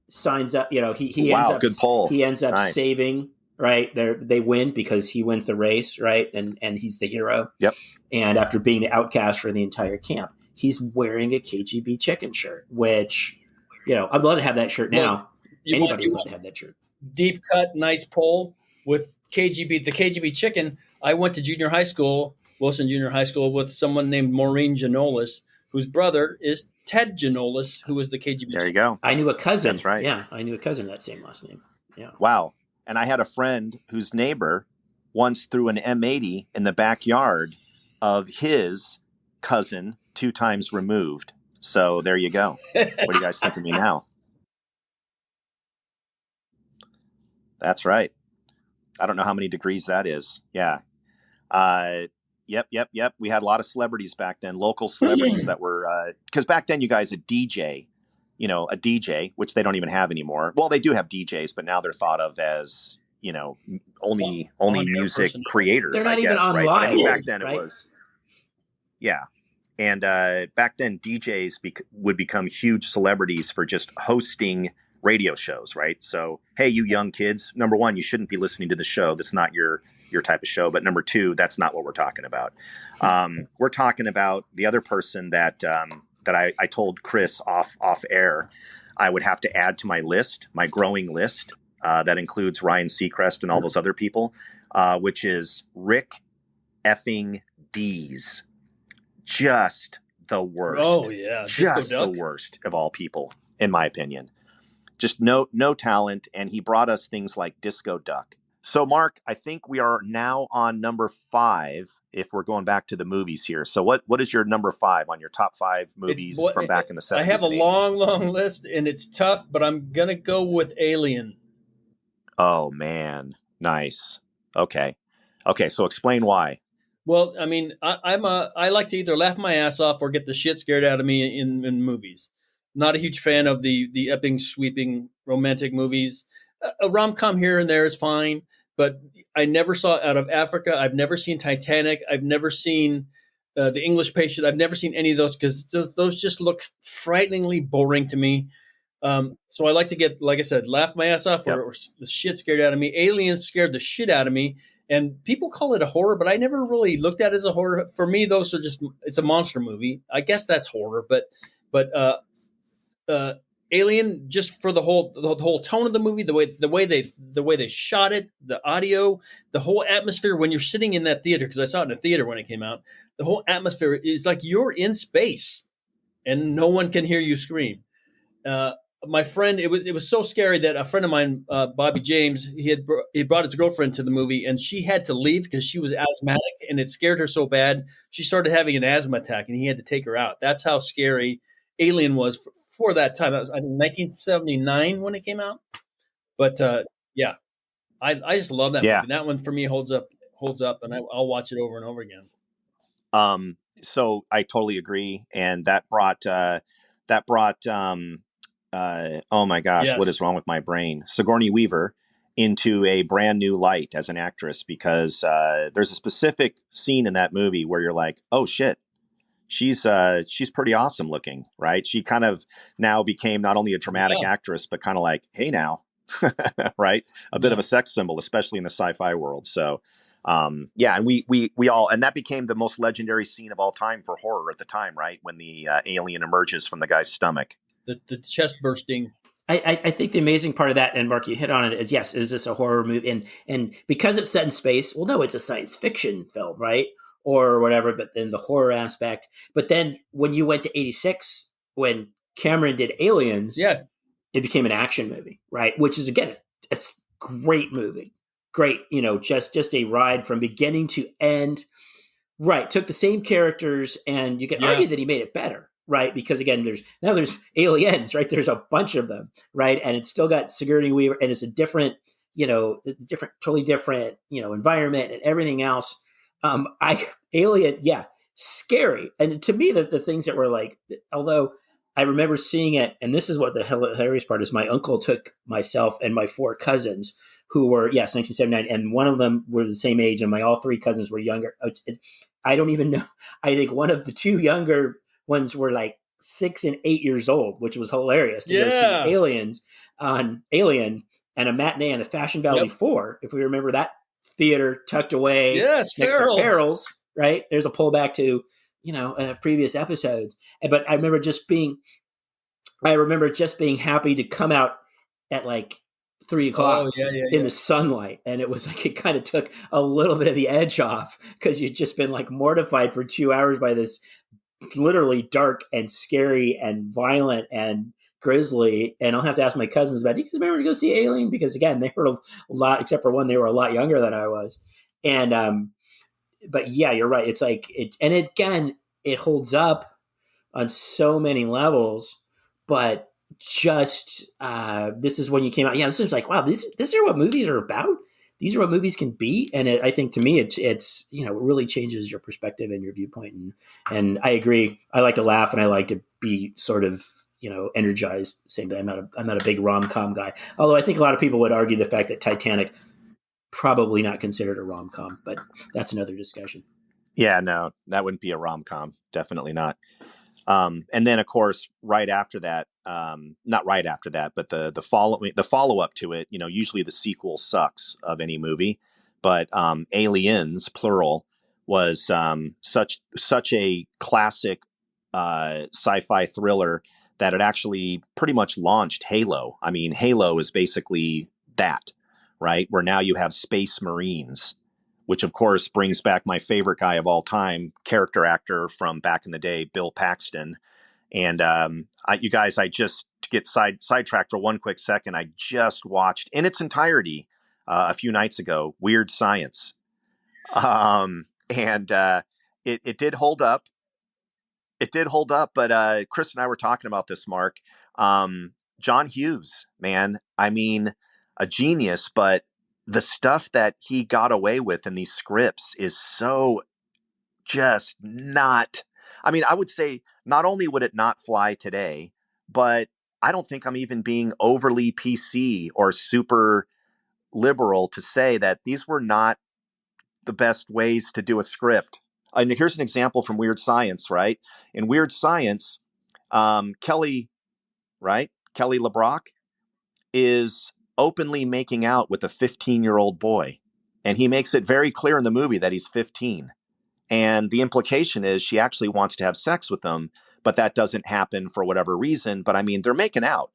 signs up. He ends up. Good pull. He ends up saving. Right, they win because he wins the race, right, and he's the hero. Yep. And after being the outcast for the entire camp, he's wearing a KGB chicken shirt, which I'd love to have that shirt now. Anybody would love to have that shirt. Deep cut, nice pull with KGB. The KGB chicken. I went to junior high school, Wilson Junior High School, with someone named Maureen Janolis, whose brother is Ted Janolis, who was the KGB. There you go. I knew a cousin. That's right. Yeah, I knew a cousin with that same last name. Yeah. Wow. And I had a friend whose neighbor once threw an M80 in the backyard of his cousin 2 times removed. So there you go. What do you guys think of me now? That's right. I don't know how many degrees that is. Yeah. Yep. We had a lot of celebrities back then, local celebrities that were, because back then you guys, a DJ, a DJ, which they don't even have anymore. Well, they do have DJs, but now they're thought of as, only music personnel. creators, They're not I even guess, on right? But I live, mean, back then right? it was, yeah. And back then, DJs would become huge celebrities for just hosting radio shows, right? So, hey, you young kids, number one, you shouldn't be listening to the show. That's not your type of show. But number two, that's not what we're talking about. We're talking about the other person that I told Chris off air I would have to add to my list, my growing list, that includes Ryan Seacrest and all those other people, which is Rick effing Dees. Just the worst. Oh yeah, just the worst of all people, in my opinion. Just no talent, and he brought us things like Disco Duck. So, Mark, I think we are now on number 5, if we're going back to the movies here. So what is your number 5 on your top 5 movies from back in the 70s? I have a and 80s? long list, and it's tough, but I'm going to go with Alien. Oh, man. Nice. Okay, so explain why. Well, I mean, I like to either laugh my ass off or get the shit scared out of me in movies. Not a huge fan of the epping, sweeping romantic movies. A rom-com here and there is fine, but I never saw Out of Africa. I've never seen Titanic. I've never seen The English Patient. I've never seen any of those because those just look frighteningly boring to me. So I like to get, like I said, laugh my ass off or the shit scared out of me. Aliens scared the shit out of me. And people call it a horror, but I never really looked at it as a horror. For me, those are it's a monster movie. I guess that's horror, but Alien, just for the whole tone of the movie, the way they shot it, the audio, the whole atmosphere when you're sitting in that theater, because I saw it in a theater when it came out, the whole atmosphere is like you're in space and no one can hear you scream. My friend, it was so scary that a friend of mine, Bobby James, he brought his girlfriend to the movie, and she had to leave because she was asthmatic, and it scared her so bad she started having an asthma attack, and he had to take her out. That's how scary Alien was for that time. That was, I think, 1979 when it came out. But yeah, I just love that movie. That one for me holds up, and I'll watch it over and over again. So I totally agree, and that brought. Oh my gosh, yes. What is wrong with my brain? Sigourney Weaver into a brand new light as an actress, because there's a specific scene in that movie where you're like, oh shit, she's pretty awesome looking, right? She kind of now became not only a dramatic actress, but kind of like, hey now, right? A bit of a sex symbol, especially in the sci-fi world. So and we all, and that became the most legendary scene of all time for horror at the time, right? When the alien emerges from the guy's stomach. The chest bursting. I think the amazing part of that, and Mark, you hit on it, is yes, is this a horror movie? And because it's set in space, well, no, it's a science fiction film, right? Or whatever, but then the horror aspect. But then when you went to 86, when Cameron did Aliens, it became an action movie, right? Which is, again, it's a great movie. Great, just a ride from beginning to end. Right. Took the same characters, and you can argue that he made it better. Right, because again, there's aliens, right? There's a bunch of them, right? And it's still got Sigourney Weaver, and it's a totally different, environment and everything else. Alien, scary. And to me, the things that were like, although I remember seeing it, and this is what the hilarious part is, my uncle took myself and my 4 cousins who were, 1979, and one of them were the same age, and my all 3 cousins were younger. I don't even know. I think one of the 2 younger ones were like 6 and 8 years old, which was hilarious to go see Alien and a matinee in the Fashion Valley 4. If we remember that theater tucked away next to Farrell's, right? There's a pullback to, a previous episode. But I remember just being happy to come out at like 3:00 in the sunlight. And it was like, it kind of took a little bit of the edge off because you'd just been like mortified for 2 hours by this literally dark and scary and violent and grisly. And I'll have to ask my cousins about, do you guys remember to go see Alien? Because again, they were a lot, except for one, they were a lot younger than I was. And, but yeah, you're right. It's like, it holds up on so many levels, but just, this is when you came out. Yeah. This is like, wow, this is what movies are about. These are what movies can be. And I think to me, it's it really changes your perspective and your viewpoint. And I agree. I like to laugh and I like to be sort of, energized, saying that I'm not a big rom-com guy. Although I think a lot of people would argue the fact that Titanic probably not considered a rom-com, but that's another discussion. Yeah, no, that wouldn't be a rom-com. Definitely not. And then, of course, right after that, not right after that, but the follow up to it. Usually the sequel sucks of any movie, but Aliens, plural, was such a classic sci-fi thriller that it actually pretty much launched Halo. I mean, Halo is basically that, right? Where now you have space marines, which of course brings back my favorite guy of all time, character actor from back in the day, Bill Paxton. And you guys, I just, to get sidetracked for one quick second, I just watched in its entirety a few nights ago, Weird Science. And it did hold up. It did hold up, but Chris and I were talking about this, Mark. John Hughes, man, I mean, a genius, but the stuff that he got away with in these scripts is so just not. I mean, I would say not only would it not fly today, but I don't think I'm even being overly PC or super liberal to say that these were not the best ways to do a script. And here's an example from Weird Science, right? In Weird Science, Kelly LeBrock is openly making out with a 15-year-old boy. And he makes it very clear in the movie that he's 15. And the implication is she actually wants to have sex with him, but that doesn't happen for whatever reason. But I mean, they're making out.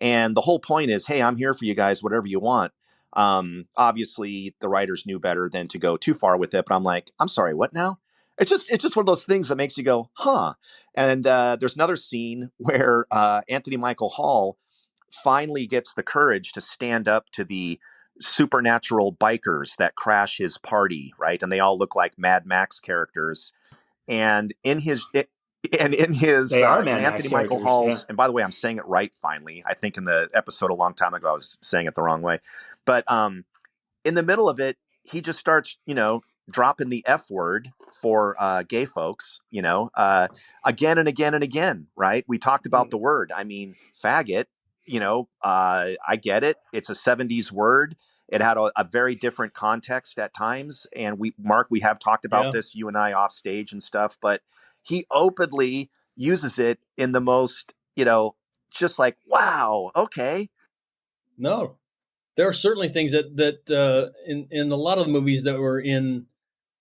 And the whole point is, hey, I'm here for you guys, whatever you want. Obviously, the writers knew better than to go too far with it. But I'm like, I'm sorry, what now? It's just one of those things that makes you go, huh? And there's another scene where Anthony Michael Hall finally gets the courage to stand up to the supernatural bikers that crash his party, right? And they all look like Mad Max characters. And in his They are Mad Max Anthony Michael characters, Hall's, yeah. and by the way, I'm saying it right finally. I think in the episode a long time ago, I was saying it the wrong way. But in the middle of it, he just starts, dropping the F word for gay folks, again and again and again, right? We talked about the word. I mean, faggot, I get it. It's a 70s word. It had a very different context at times. And Mark, we have talked about this, you and I off stage and stuff, but he openly uses it in the most, just like, wow, okay. No, there are certainly things that in a lot of the movies that were in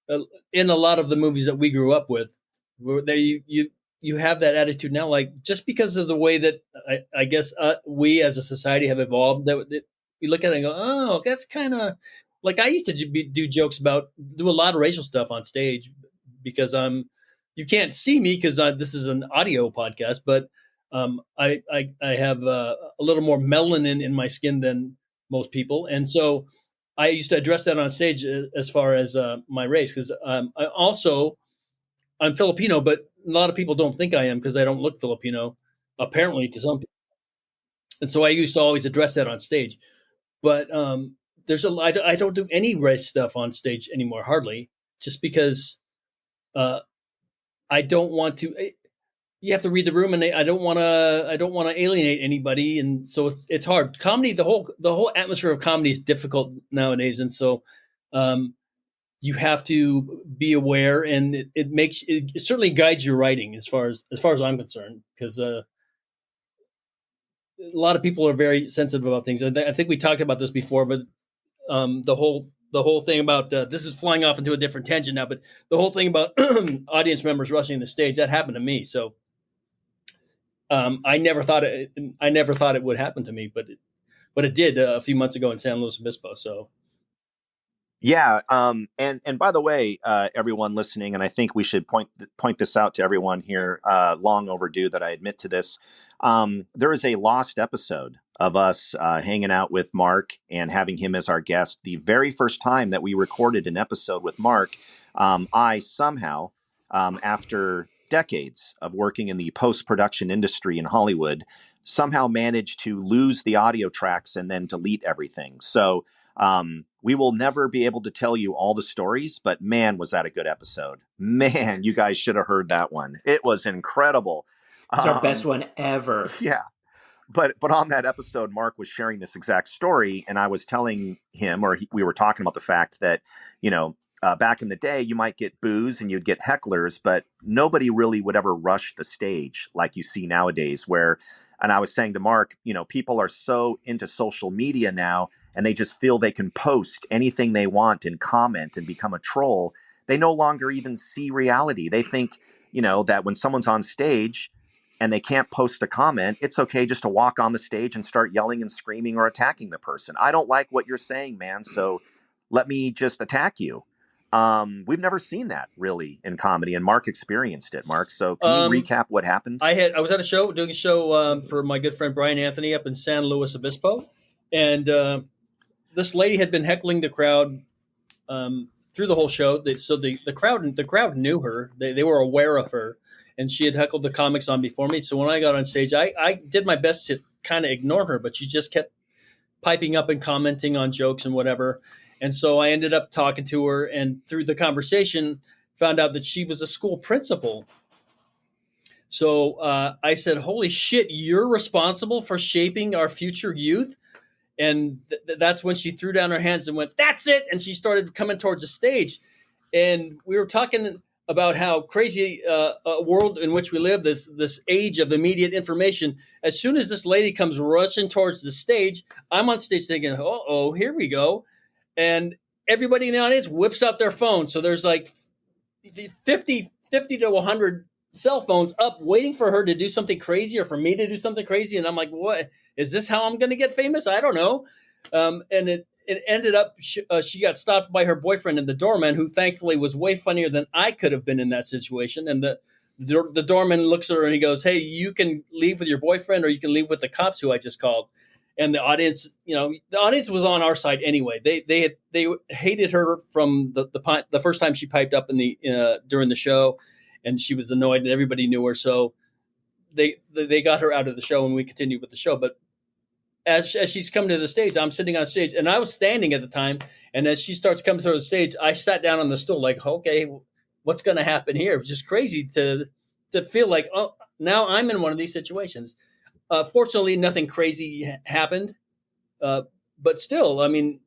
a lot of the movies that we grew up with, where you have that attitude now, like just because of the way that I guess we as a society have evolved, that we look at it and go, oh, that's kind of like I used to do a lot of racial stuff on stage because you can't see me because this is an audio podcast, but I have a little more melanin in my skin than most people, and so I used to address that on stage as far as my race, because I'm Filipino, but a lot of people don't think I am because I don't look Filipino, apparently to some people. And so I used to always address that on stage. But I don't do any race stuff on stage anymore, hardly, just because I don't want to. You have to read the room, and I don't want to alienate anybody, and so it's hard. Comedy, the whole atmosphere of comedy is difficult nowadays, and so you have to be aware, and it certainly guides your writing as far as I'm concerned, because a lot of people are very sensitive about things. I think we talked about this before, but the whole thing about this is flying off into a different tangent now, but the whole thing about audience members rushing the stage, that happened to me. So I never thought it would happen to me, but it did a few months ago in San Luis Obispo. So. Yeah, and by the way, everyone listening, and I think we should point this out to everyone here. Long overdue that I admit to this. There is a lost episode of us hanging out with Mark and having him as our guest. The very first time that we recorded an episode with Mark, I somehow, after decades of working in the post-production industry in Hollywood, somehow managed to lose the audio tracks and then delete everything. So. We will never be able to tell you all the stories, but man, was that a good episode. Man, you guys should have heard that one. It was incredible. It's our best one ever. Yeah. But on that episode, Mark was sharing this exact story, and I was telling him, we were talking about the fact that, back in the day, you might get boos and you'd get hecklers, but nobody really would ever rush the stage like you see nowadays. And I was saying to Mark, people are so into social media now, and they just feel they can post anything they want and comment and become a troll. They no longer even see reality. They think, that when someone's on stage and they can't post a comment, it's okay just to walk on the stage and start yelling and screaming or attacking the person. I don't like what you're saying, man, so let me just attack you. We've never seen that really in comedy, and Mark experienced it. Mark, so can you recap what happened? I was at a show, doing a show for my good friend Brian Anthony up in San Luis Obispo, and this lady had been heckling the crowd through the whole show. The crowd knew her. They were aware of her. And she had heckled the comics on before me. So when I got on stage, I did my best to kind of ignore her, but she just kept piping up and commenting on jokes and whatever. And so I ended up talking to her, and through the conversation, found out that she was a school principal. So I said, holy shit, you're responsible for shaping our future youth? And that's when she threw down her hands and went, that's it. And she started coming towards the stage. And we were talking about how crazy a world in which we live, this age of immediate information. As soon as this lady comes rushing towards the stage, I'm on stage thinking, oh, here we go. And everybody in the audience whips out their phone. So there's like 50 to 100 cell phones up waiting for her to do something crazy or for me to do something crazy. And I'm like, what? Is this how I'm going to get famous? I don't know. And it ended up, she got stopped by her boyfriend and the doorman, who thankfully was way funnier than I could have been in that situation. And the doorman looks at her and he goes, hey, you can leave with your boyfriend or you can leave with the cops who I just called. And the audience, the audience was on our side anyway. They hated her from the first time she piped up during the show, and she was annoyed and everybody knew her. So they got her out of the show and we continued with the show. But as she's coming to the stage, I'm sitting on stage, and I was standing at the time. And as she starts coming to the stage, I sat down on the stool like, okay, what's going to happen here? It was just crazy to feel like, oh, now I'm in one of these situations. Fortunately, nothing crazy happened. But still, I mean,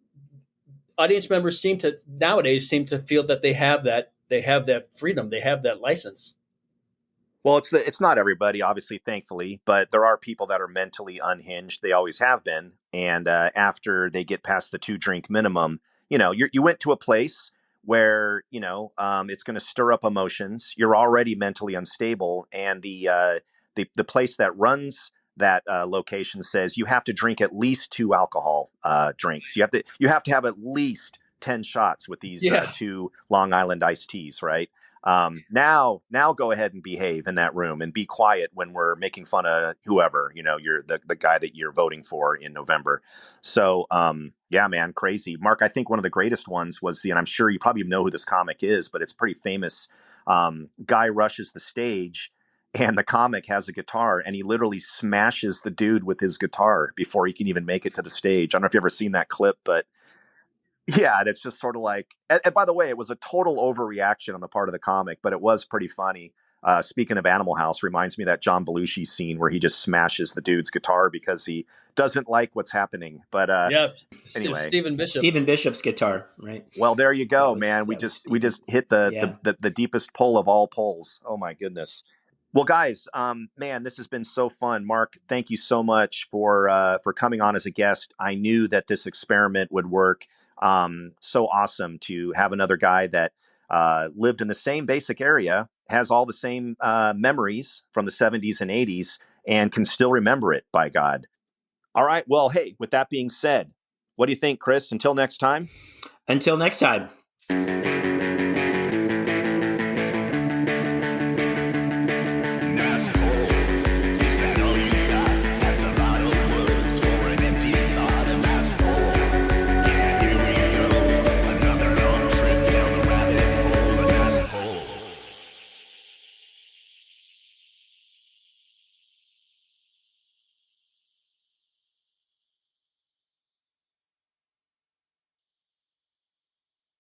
audience members nowadays seem to feel that they have that freedom, they have that license. Well, it's not everybody, obviously, thankfully, but there are people that are mentally unhinged. They always have been. And after they get past the 2-drink minimum, you went to a place where, it's going to stir up emotions. You're already mentally unstable. And the place that runs that location says you have to drink at least 2 alcohol drinks. You have to have at least 10 shots with these 2 Long Island iced teas, right? Now go ahead and behave in that room and be quiet when we're making fun of whoever, you're the guy that you're voting for in November. So, yeah, man, crazy. Mark, I think one of the greatest ones was and I'm sure you probably know who this comic is, but it's pretty famous. Guy rushes the stage and the comic has a guitar and he literally smashes the dude with his guitar before he can even make it to the stage. I don't know if you've ever seen that clip, but yeah, and it's just sort of like, and by the way, it was a total overreaction on the part of the comic, but it was pretty funny. Speaking of Animal House, reminds me of that John Belushi scene where he just smashes the dude's guitar because he doesn't like what's happening. But anyway, Stephen Bishop's guitar, right? Well, there you go, man. We just hit the deepest pull of all pulls. Oh my goodness. Well, guys, man, this has been so fun. Mark, thank you so much for coming on as a guest. I knew that this experiment would work. So awesome to have another guy that lived in the same basic area, has all the same memories from the 70s and 80s, and can still remember it, by God. All right. Well, hey, with that being said, what do you think, Chris? Until next time? Until next time.